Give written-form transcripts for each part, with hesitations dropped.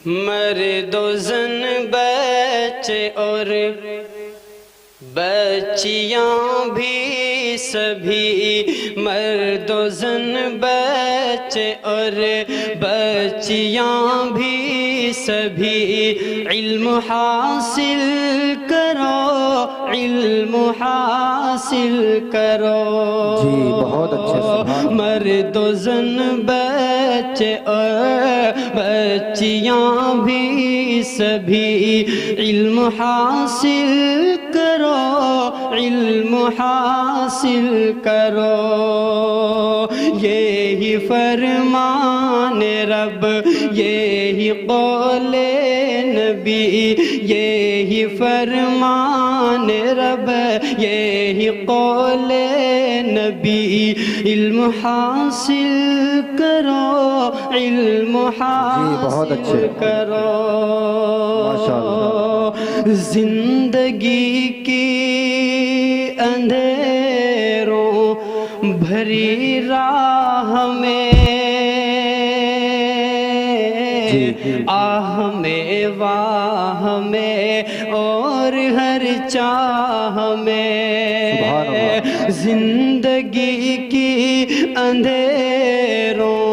مرد و زن بچے اور بچیاں بھی سبھی، مرد و زن بچے اور بچیاں بھی سبھی، علم حاصل کرو، علم حاصل کرو۔ جی بہت اچھے، سبحان اللہ۔ مرد و زن بچے اور بچیاں بھی سبھی، علم حاصل کرو، علم حاصل کرو۔ یہی فرمان رب، یہی قول نبی، یہی فرمان رب، یہی قول نبی، علم حاصل کرو، علم حاصل کرو۔ زندگی کی اندھیروں بھری راہ میں، آہ میں واہ میں اور ہر چاہ میں، زندگی کی اندھیروں۔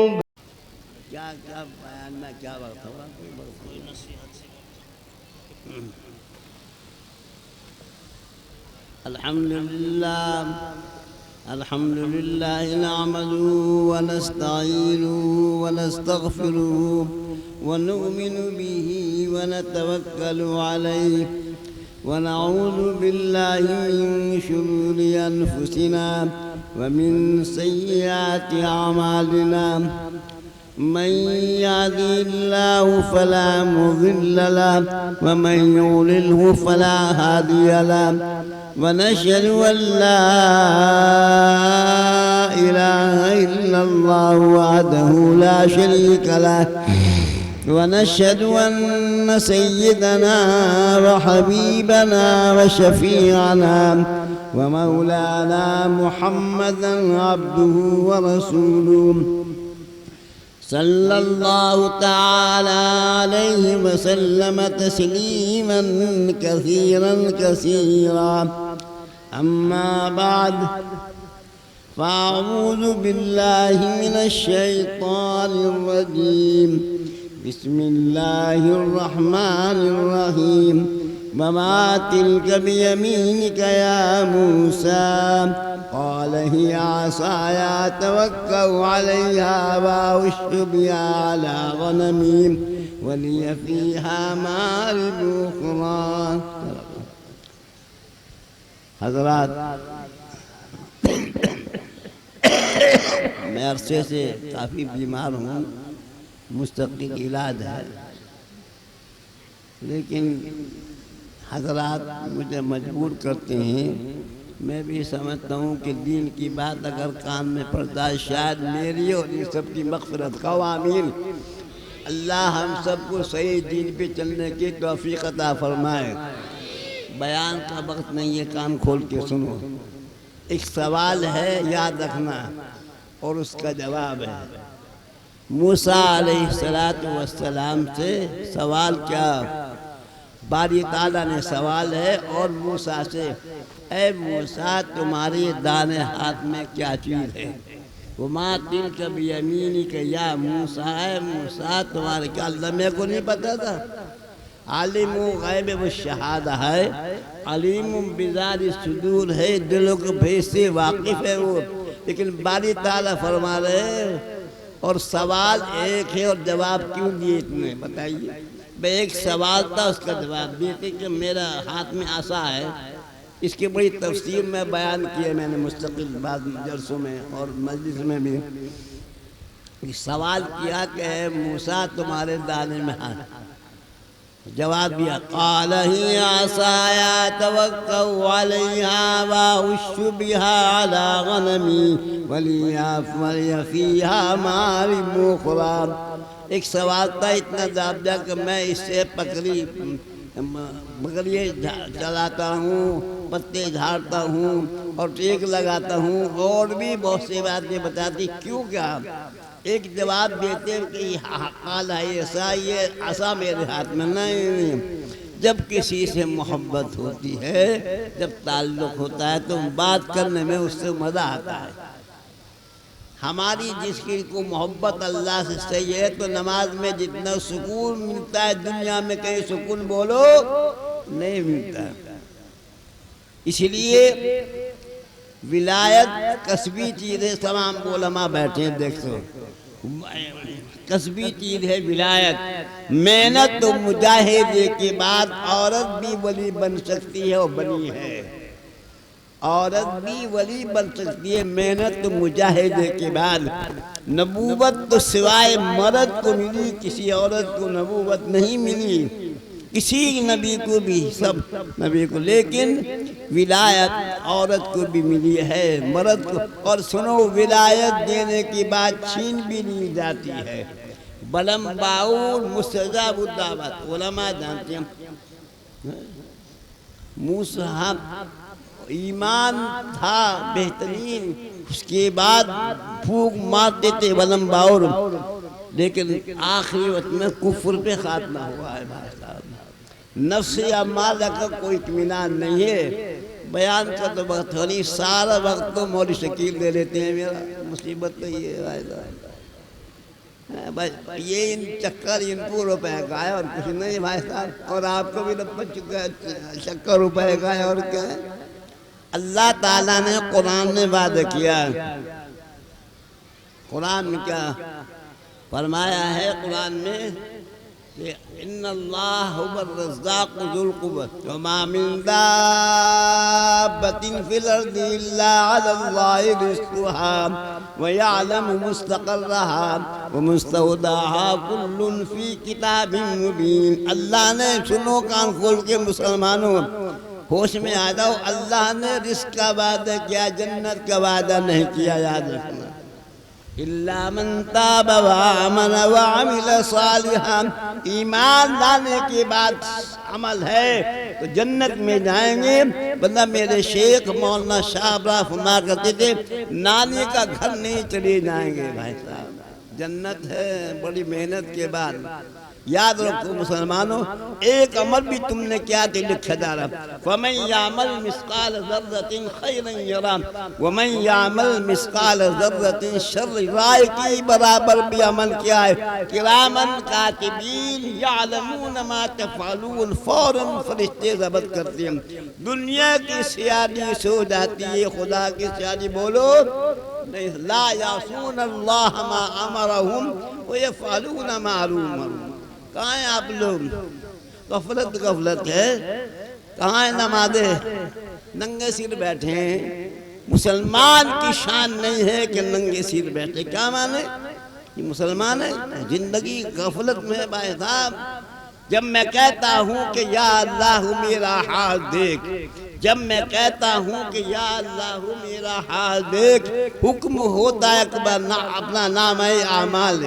کیا بیان میں کیا وقت ہوا؟ کوئی نصیحت سے الحمدللہ، الحمدللہ نعمده ونستعینه ونستغفره ونؤمن به ونتوکل علیہ ونعوذ باللہ من شرور انفسنا ومن سیئات اعمالنا، من يهده الله فلا مضل له ومن يضلله فلا هادي له، ونشهد أن لا إله إلا الله وحده لا شريك له، ونشهد أن سيدنا وحبيبنا وشفيعنا ومولانا محمدا عبده ورسوله، صلى الله تعالى عليه وسلم تسليما كثيرا كثيرا. أما بعد، فأعوذ بالله من الشيطان الرجيم، بسم الله الرحمن الرحيم. وما تلك بيمينك يا موسى؟ قال هي عصاي أتوكأ عليها وأهش بها على غنمي ولي فيها مآرب أخرى. حضرات، میں عرصے سے کافی بیمار ہوں، مستقل علاج ہے، لیکن حضرات مجھے مجبور کرتے ہیں. میں بھی سمجھتا ہوں کہ دین کی بات اگر کان میں پڑتا ہے، شاید میری اور یہ سب کی مغفرت کا. آمین. اللہ ہم سب کو صحیح دین پہ چلنے کی توفیق عطا فرمائے. بیان کا وقت نہیں ہے، کان کھول کے سنو. ایک سوال ہے، یاد رکھنا، اور اس کا جواب ہے. موسیٰ علیہ السلام سے سوال کیا؟ باری تعالیٰ نے سوال ہے اور موسیٰ سے، اے موسیٰ تمہاری دانے ہاتھ میں کیا چیز ہے؟ وما تلک بیمینک یا موسیٰ، اے موسیٰ تمہارے کیا؟ اللہ میرے کو نہیں پتا تھا. عالم غیب والشہادہ ہے، علیم بذات الصدور ہے، دلوں کے بھیج سے واقف ہے وہ. لیکن باری تعالیٰ فرما رہے ہیں، اور سوال ایک ہے اور جواب کیوں دیے اتنے بتائیے. میں ایک سوال تھا، اس کا جواب دیتے کہ میرا ہاتھ میں عصا ہے. اس کی بڑی تفسیر میں بیان کی ہے میں نے مستقل بعض جلسوں میں اور مجلس میں بھی. سوال کیا کہ اے موسیٰ تمہارے دانے میں ہاتھ. جواب دیا، قال ہی عصای اتوکأ علیہا واہش بہا علی غنمی ولی فیہا مآرب اخری. ایک سوال تھا، اتنا جواب دیا کہ میں اس سے بکریے چلاتا ہوں، پتے جھاڑتا ہوں اور ٹیک لگاتا ہوں، اور بھی بہت سی باتیں بتاتی. کیوں کیا؟ ایک جواب دیتے ہیں کہ حال ہے ایسا، یہ عصا میرے ہاتھ میں نہیں۔ جب کسی سے محبت ہوتی ہے، جب تعلق ہوتا ہے، تو بات کرنے میں اس سے مزہ آتا ہے۔ ہماری جس کی کو محبت اللہ سے صحیح ہے، تو نماز میں جتنا سکون ملتا ہے دنیا میں کہیں سکون بولو نہیں ملتا۔ اس لیے ولایت کسبی چیز ہے۔ تمام علماء بیٹھے ہیں، دیکھو کسبی چیز ہے ولایت۔ محنت و مجاہدے کے بعد عورت بھی ولی بن سکتی ہے اور بنی ہے۔ عورت بھی ولی بن سکتی ہے محنت و مجاہدے کے بعد۔ نبوت تو سوائے مرد کو ملی، کسی عورت کو نبوت نہیں ملی، کسی نبی کو بھی، سب نبی کو، لیکن ولایت عورت کو بھی ملی ہے، مرد کو۔ اور سنو، ولایت دینے کی بات چھین بھی نہیں جاتی ہے۔ بلم باؤر مستجاب الدعوت، علماء جانتے ہیں۔ موسیٰ ایمان تھا بہترین، اس کے بعد پھوک مارتے تھے بلم باؤر، لیکن آخری وقت میں کفر پہ خاتمہ ہوا ہے۔ بھائی صاحب، نفس اعمال کا کوئی اطمینان نہیں ہے۔ بیان کا تو وقت ہو نہیں، سارا وقت تو مولوی شکیل دے لیتے ہیں۔ میرا مصیبت تو یہ ہے بھائی صاحب، یہ ان چکر ان کو روپے کا ہے اور کچھ نہیں بھائی صاحب، اور آپ کو بھی چکر روپے کا ہے اور کیا ہے۔ اللہ تعالیٰ نے قرآن میں وعدہ کیا، قرآن میں کیا فرمایا ہے؟ قرآن میں کہ ان اللہ هو الرزاق ذو القوة وما من دابة في الأرض إلا على الله رزقها ويعلم مستقرها ومستودعها كل في كتاب مبين۔ اللہ نے، سنو کان کھول کے مسلمانوں، ہوش میں آ جاؤ، اللہ نے رزق کا وعدہ کیا، جنت کا وعدہ نہیں کیا، یاد رکھنا۔ اِلَّا مَن تَابَ وَآمَنَ وَعَمِلَ صَالِحًا، ایمان لانے کے بعد عمل ہے تو جنت میں جائیں گے۔ بندہ میرے شیخ مولانا شاہ ابراہیم فرمایا کرتے تھے، نانی کا گھر نہیں چلے جائیں گے بھائی صاحب، جنت ہے بڑی محنت کے بعد۔ یاد رکھو مسلمانوں، ایک عمل بھی تم نے کیا تھے لکھا جا رہا، فَمَنْ يَعْمَلْ مِثْقَالَ ذَرَّةٍ خَيْرًا يَرَهُ وَمَنْ يَعْمَلْ مِثْقَالَ ذَرَّةٍ شَرًّا، رائے کی برابر بھی عمل کیا ہے۔ کراماً کاتبین یعلمون ما تفعلون، فوراً فرشتے ضبط کرتے ہیں۔ دنیا کی سیادی سو جاتی ہے، خدا کی سیادی بولو نہیں۔ لا یعصون اللہ ما امرہم ویفعلون ما یؤمرون۔ کہاں ہیں آپ لوگ؟ غفلت ہے۔ کہاں ہیں نمازیں؟ ننگے سر بیٹھے ہیں۔ مسلمان کی شان نہیں ہے کہ ننگے سر بیٹھے۔ کیا مانے؟ یہ مسلمان ہے؟ زندگی غفلت میں ہے بھائی صاحب۔ جب میں کہتا ہوں کہ یا اللہ میرا حال دیکھ، جب میں کہتا ہوں کہ یا اللہ میرا حال دیکھ، حکم ہوتا ہے اپنا نام ہے اعمال۔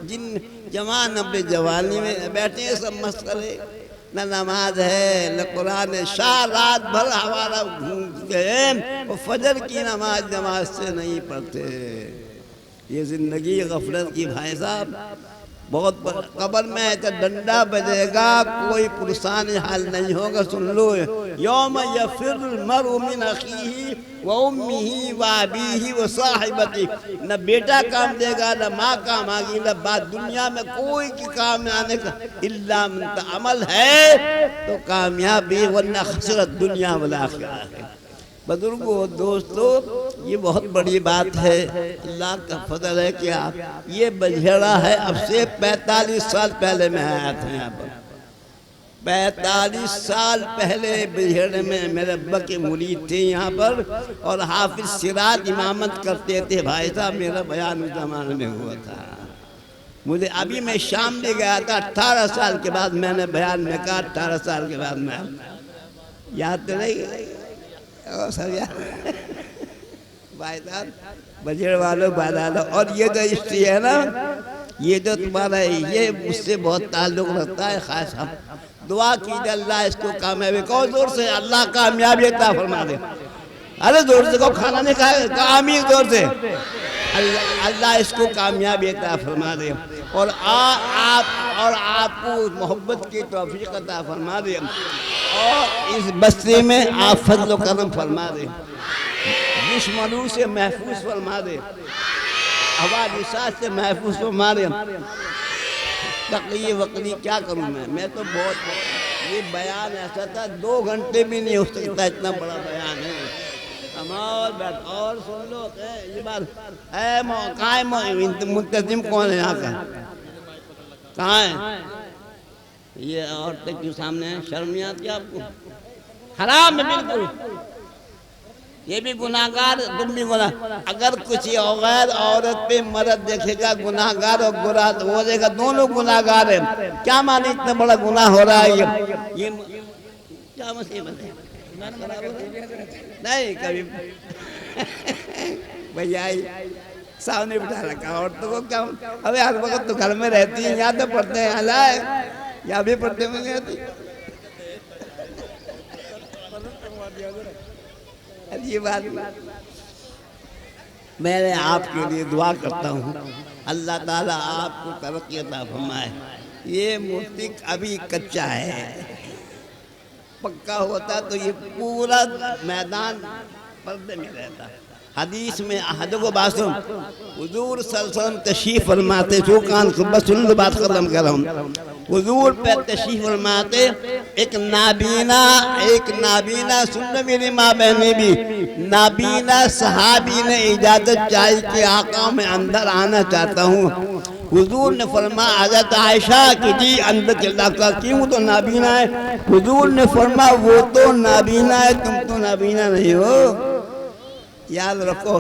جن جوان اپنے جوانی میں بیٹھے ہیں سب مسئلے، نہ نماز ہے نہ قرآن ہے، شاہ رات بھر ہمارا گھومتے ہیں، وہ فجر کی نماز جماعت سے نہیں پڑھتے۔ یہ زندگی غفلت کی بھائی صاحب، بہت قبر میں تو ڈنڈا بجے گا، کوئی پرسان حال نہیں ہوگا۔ سن لو، یوم یفر المرء من اخیہ وامہ وابیہ وصاحبتہ، نہ بیٹا کام دے گا نہ ماں کام آگی، نہ بات دنیا میں کوئی کی کام میں آنے کا، الا من عمل ہے تو کامیابی، ورنہ خسرت دنیا والآخرہ ہے۔ بزرگوں، دوستو، یہ بہت بڑی بات ہے۔ اللہ کا فضل ہے کہ یہ بجھیڑا ہے اب سے 45 سال پہلے میں آیا تھا یہاں پر۔ 45 سال پہلے بجھیڑے میں میرے ابا کے مرید تھے یہاں پر، اور حافظ سراج امامت کرتے تھے بھائی صاحب۔ میرا بیان اس زمانے میں ہوا تھا، مجھے ابھی میں شام بھی گیا تھا 18 سال کے بعد، میں نے بیان میں کہا 18 سال کے بعد میں، یاد تو نہیں بھائی صاحب، بجھیڑ والوں بادالوں۔ اور یہ جو ہسٹری ہے نا، یہ جو تمہارا ہے، یہ مجھ سے بہت تعلق رکھتا ہے۔ خاص ہم دعا کیجئے اللہ اس کو کامیابی، کہو زور سے اللہ کامیابی عطا فرما دے۔ ارے زور سے کہو، کھانا نہیں کھائے، آمین زور سے۔ اللہ اس کو کامیابی عطا فرما دے اور آپ کو محبت کی توفیق عطا فرما دے اور اس بستی میں آپ فضل و کرم فرما دے، دشمنوں سے محفوظ فرما دے، حوادثات سے محفوظ فرما دے۔ تقی وقلی کیا کروں میں تو بہت یہ بیان ایسا تھا 2 گھنٹے بھی نہیں ہو سکتا، اتنا بڑا بیان ہے۔ کمال بیٹھ اور سن لو یہ بات کہاں ہے منتظم کون ہے یہاں کا؟ کہاں ہے یہ عورتیں کیوں سامنے ہیں؟ شرم نہیں آتی آپ کو؟ حرام ہے بالکل، یہ بھی گناہگار، تم بھی گناہ۔ اگر کچھ غیر عورت پہ مرد دیکھے گا گناہگار اور برا تو وہ دیکھے گا دونوں گناہگار ہیں۔ کیا معنی اتنا بڑا گناہ ہو رہا ہے یہ کیا مصیبت ہے؟ نہیں کبھی بھیا سامنے بٹھا رکھا عورتوں کو کیا؟ ابھی ہر وقت تو گھر میں رہتی ہیں، یہاں تو پڑھتے ہیں حلائے یہاں بھی پڑھتے ہوئے نہیں آتی۔ یہ بات میں آپ کے لیے دعا کرتا ہوں اللہ تعالیٰ آپ کو ترقی عطا فرمائے۔ یہ مفتی ابھی کچا ہے، پکا ہوتا تو یہ پورا میدان پردے میں رہتا۔ حدیث میں احد کو باسم حضور صلی اللہ علیہ وسلم تشریف فرماتے، جو کان صبح سن لو بات ختم کر رہا ہوں۔ حضور پہ تشریف فرماتے، ایک نابینا سن لو میری ماں بہنیں بھی، نابینا صحابی نے اجازت چاہی کہ آقا میں اندر آنا چاہتا ہوں۔ حضور نے فرمایا حضرت عائشہ کہ جی اندر چلا کر، کیوں تو نابینا ہے؟ حضور نے فرمایا وہ تو نابینا ہے، تم تو نابینا نہیں ہو۔ یاد رکھو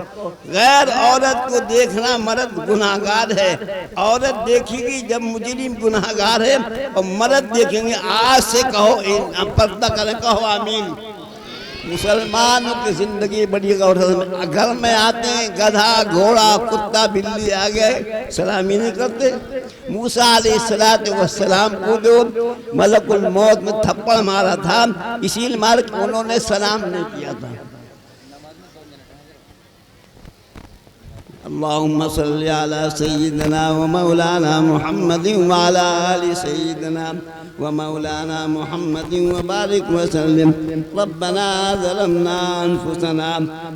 غیر عورت کو دیکھنا مرد گناہگار ہے، عورت دیکھے گی جب مجرم گناہگار ہے، اور مرد دیکھیں گے آج سے کہو پردہ کریں، کہو آمین۔ مسلمانوں کی زندگی بڑی غور ہے، گھر میں آتے ہیں گدھا گھوڑا کتا بلی آ گئے سلامی نہیں کرتے۔ موسیٰ علیہ السلام کو جو ملک الموت میں تھپڑ مارا تھا اسی لیے مار کے انہوں نے سلام نہیں کیا تھا۔ اللهم صل على سيدنا ومولانا محمد وعلى آل سيدنا ومولانا محمد وبارك وسلم۔ ربنا ظلمنا أنفسنا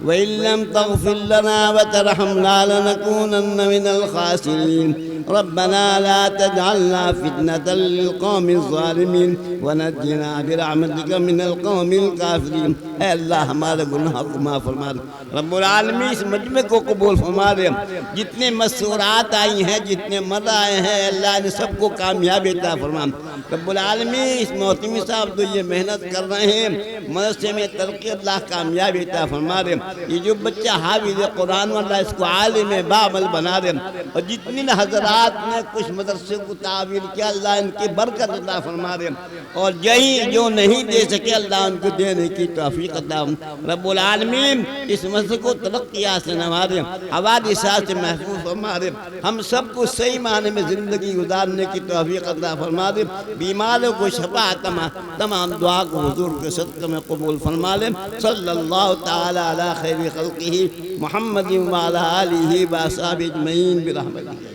وإن لم تغفر لنا وترحمنا لنكونن من الخاسرين۔ ربنا لا تجعلنا فتنة للقوم الظالمين ونجنا برحمتك من القوم الكافرين۔ اے اللہ ہمارے گناہ کو معاف فرما دے، رب العالمین اس مجمع کو قبول فرما دے۔ جتنے مسورات آئی ہیں، جتنے مدعا آئے ہیں، اللہ نے سب کو کامیابی عطا فرما۔ رب العالمین اس محتمی صاحب تو یہ محنت کر رہے ہیں، مدرسے میں ترقی اللہ کامیابی عطا فرما دے۔ یہ جو بچہ حافظ قرآن اللہ اس کو عالم بعمل بنا دے، اور جتنی حضرات نے کچھ مدرسے کو تعبیر کیا اللہ ان کی برکت عطا فرما دے، اور یہی جو نہیں دے سکے اللہ ان کو دینے کی توفیق عطا۔ رب العالمین اس مدرسے کو ترقیات سے نوازے، حوادثات سے محفوظ فرما دے، ہم سب کو صحیح معنی میں زندگی گزارنے کی توفیق عطا فرما دے، بیماروں کو شفا تمام دعا کو حضور کے صدقے میں قبول فرما لے۔ صلی اللہ تعالی علی خیر خلقہ محمد وعلی آلہ و اصحابہ اجمعین برحمتہ۔